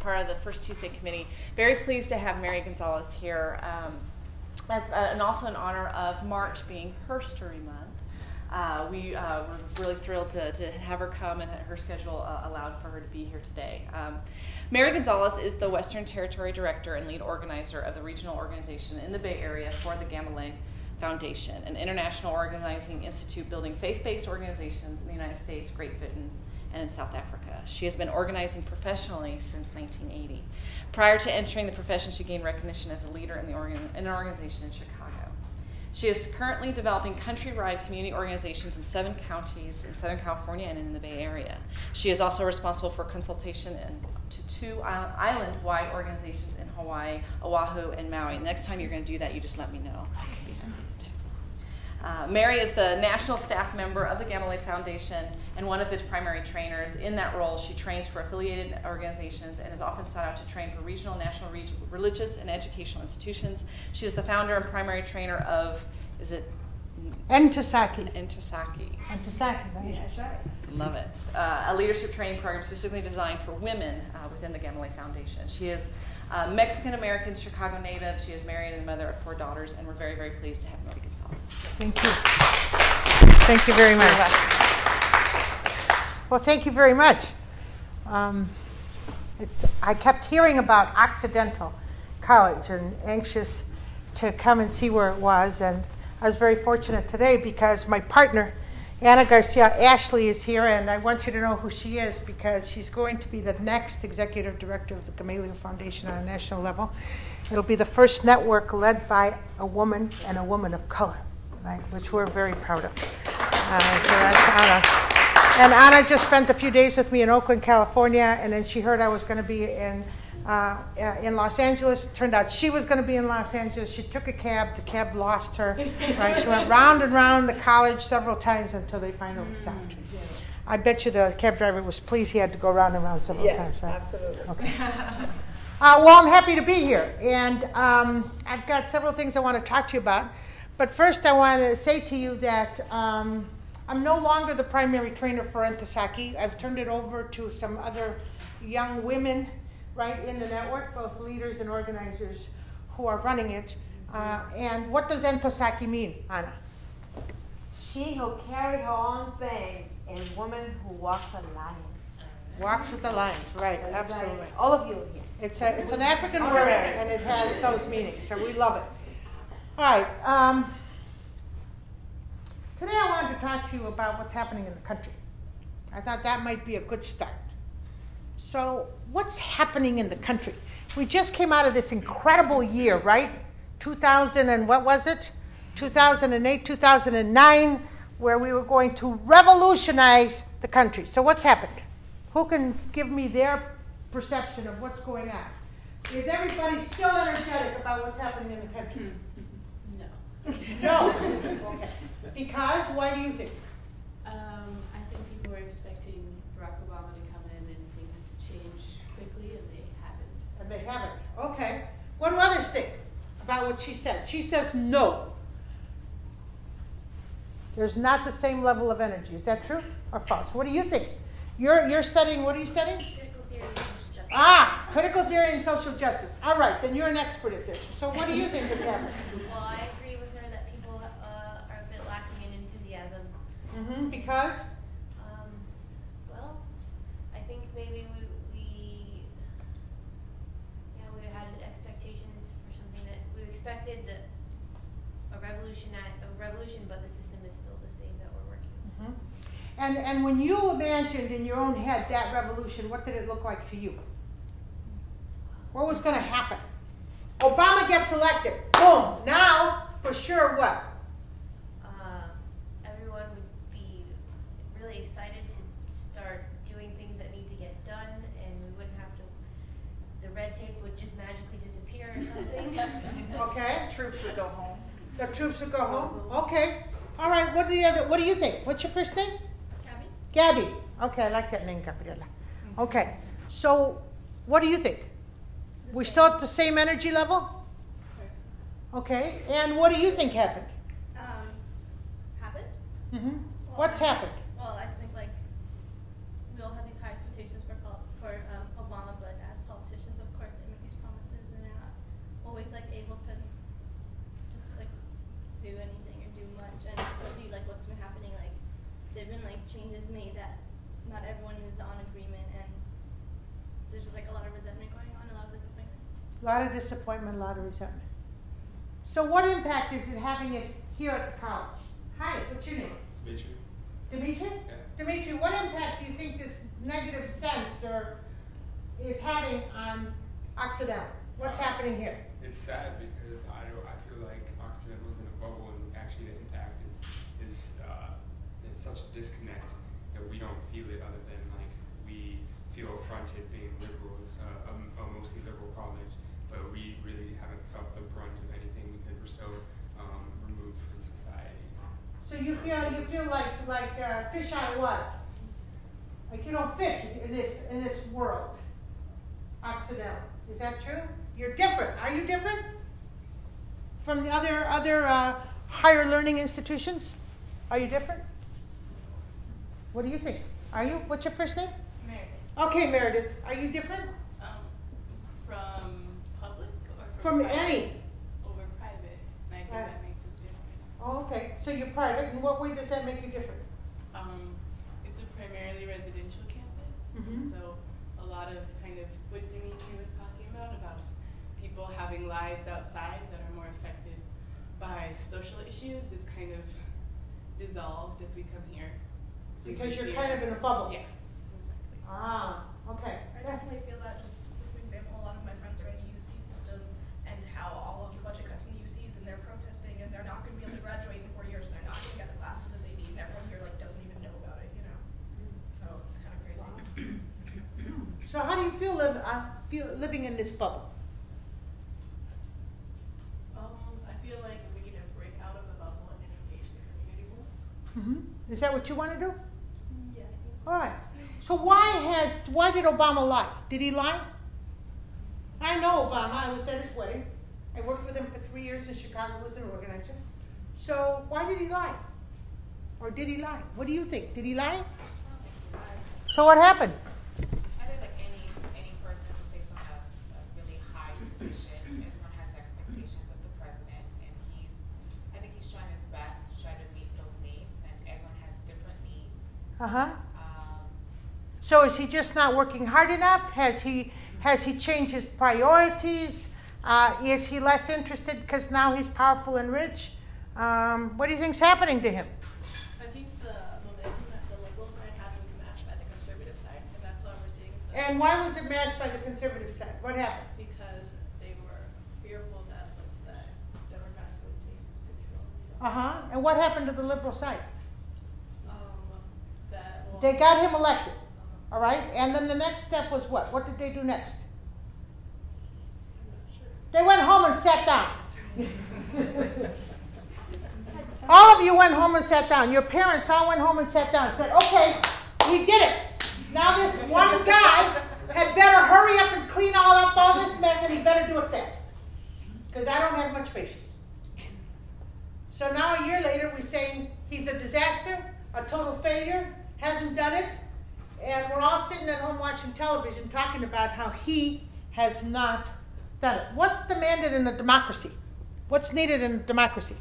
part of the First Tuesday Committee. Very pleased to have Mary Gonzalez here, and also in honor of March being Her Story Month. We're really thrilled to have her come, and her schedule allowed for her to be here today. Mary Gonzalez is the Western Territory Director and lead organizer of the regional organization in the Bay Area for the Gamaliel Foundation, an international organizing institute building faith-based organizations in the United States, Great Britain, and in South Africa. She has been organizing professionally since 1980. Prior to entering the profession, she gained recognition as a leader in an organization in Chicago. She is currently developing countrywide community organizations in 7 counties in Southern California and in the Bay Area. She is also responsible for consultation to 2 island-wide organizations in Hawaii, Oahu, and Maui. Next time you're going to do that, you just let me know. Mary is the national staff member of the Gamaliel Foundation and one of its primary trainers. In that role, she trains for affiliated organizations and is often sought out to train for regional, national, religious, and educational institutions. She is the founder and primary trainer of, is it? Entasaki. Entasaki. Entasaki, right? Yeah, that's right. Love it. A leadership training program specifically designed for women within the Gamaliel Foundation. She is Mexican-American, Chicago native. She is married and the mother of 4 daughters, and we're very, very pleased to have Mary Gonzalez. Thank you. Thank you very much. Well, thank you very much. I kept hearing about Occidental College and anxious to come and see where it was, and I was very fortunate today because my partner, Anna Garcia Ashley, is here, and I want you to know who she is because she's going to be the next executive director of the Gamaliel Foundation on a national level. It'll be the first network led by a woman and a woman of color, right, which we're very proud of. So that's Anna. And Anna just spent a few days with me in Oakland, California, and then she heard I was going to be in Los Angeles. It turned out she was going to be in Los Angeles. She took a cab. The cab lost her. Right? She went round and round the college several times until they finally stopped her. Yes. I bet you the cab driver was pleased he had to go round and round several times. Right? Absolutely. Okay. Well, I'm happy to be here, and I've got several things I want to talk to you about. But first, I want to say to you that I'm no longer the primary trainer for Entasaki. I've turned it over to some other young women right in the network, both leaders and organizers who are running it. And what does Entasaki mean, Anna? She who carry her own things and woman who walks the lines. Walks with the lines, right, absolutely. All of you are here. It's an African word, and it has those meanings, so we love it. All right. Today I wanted to talk to you about what's happening in the country. I thought that might be a good start. So what's happening in the country? We just came out of this incredible year, right? 2000 and what was it? 2008, 2009, where we were going to revolutionize the country. So what's happened? Who can give me their perception of what's going on? Is everybody still energetic about what's happening in the country? No. No? Okay. Because? Why do you think? I think people were expecting Barack Obama to come in and things to change quickly, and they haven't. And they haven't. Okay. What do others think about what she said? She says no. There's not the same level of energy. Is that true or false? What do you think? You're studying, what are you studying? Critical theory and social justice. Critical theory and social justice. All right, then you're an expert at this. So what do you think is happening? Well, I agree with her that people are a bit lacking in enthusiasm. Mm-hmm. Because? Well, I think maybe we had expectations for something that we expected a revolution, but the system is still the same that we're working with. Mm-hmm. And when you imagined in your own head that revolution, what did it look like to you? What was going to happen? Obama gets elected. Boom. Now, for sure, what? Everyone would be really excited to start doing things that need to get done, and we wouldn't have to. The red tape would just magically disappear or something. Okay. Troops would go home. The troops would go home. Okay. All right. What do you think? What's your first name? Gabby. Okay, I like that name, Gabriela. Okay. So, what do you think? We still at the same energy level? Okay. And what do you think happened? Happened? Mm-hmm. Well, What's happened? Well, I just think we all have these high expectations for Obama, but as politicians, lot of disappointment, a lot of resentment. So what impact is it having it here at the college? Hi, what's your name? Dimitri. Dimitri? Yeah. Dimitri, what impact do you think this negative sense is having on Occidental? What's happening here? It's sad because I feel like Occidental is in a bubble, and actually the impact is such a disconnect that we don't feel it, other than like we feel affronted being liberals, a mostly liberal college, but we really haven't felt the brunt of anything because we're so removed from society. So you feel like fish out of water. Like you don't fit in this world. Occidental. Is that true? You're different. Are you different from the other higher learning institutions? Are you different? What do you think? Are you? What's your first name? Meredith. Okay, Meredith. Are you different? From public or From private? any. Over private. And I think Right. that makes us different. Oh, okay. So you're private. In what way does that make you different? It's a primarily residential campus. Mhm. So a lot of kind of what Dimitri was talking about people having lives outside that are more affected by social issues is kind of dissolved as we come here. So Because we you're hear- kind of in a bubble. Yeah, exactly. Ah, okay. I definitely feel that. Just for example, a lot of my friends are in the UC system, and how all of the budget cuts in the UCs, and they're protesting, and they're not going to be able to graduate in 4 years, and they're not going to get the classes that they need, and everyone here like doesn't even know about it, you know. So it's kind of crazy. So how do you feel living in this bubble? I feel like we need to break out of the bubble and engage the community more. Mm-hmm. Is that what you want to do? Yeah, I think so. All right. So why did Obama lie? Did he lie? I know Obama. I was at his wedding. I worked with him for 3 years in Chicago as an organizer. So why did he lie? Or did he lie? What do you think? Did he lie? I don't think he lied. So what happened? I think like any person who takes on a really high position, everyone has expectations of the president, and I think he's trying his best to try to meet those needs, and everyone has different needs. Uh-huh. So is he just not working hard enough? Has he changed his priorities? Is he less interested because now he's powerful and rich? What do you think's happening to him? I think the momentum that the liberal side had was matched by the conservative side, and that's why we're seeing this. And why was it matched by the conservative side? What happened? Because they were fearful that the Democrats would take control. Uh-huh. And what happened to the liberal side? Well, They got him elected. All right? And then the next step was what? What did they do next? I'm not sure. They went home and sat down. All of you went home and sat down. Your parents all went home and sat down and said, okay, we did it. Now this one guy had better hurry up and clean all this mess, and he better do it fast. Because I don't have much patience. So now a year later, we're saying he's a disaster, a total failure, hasn't done it, and we're all sitting at home watching television talking about how he has not done it. What's demanded in a democracy? What's needed in a democracy?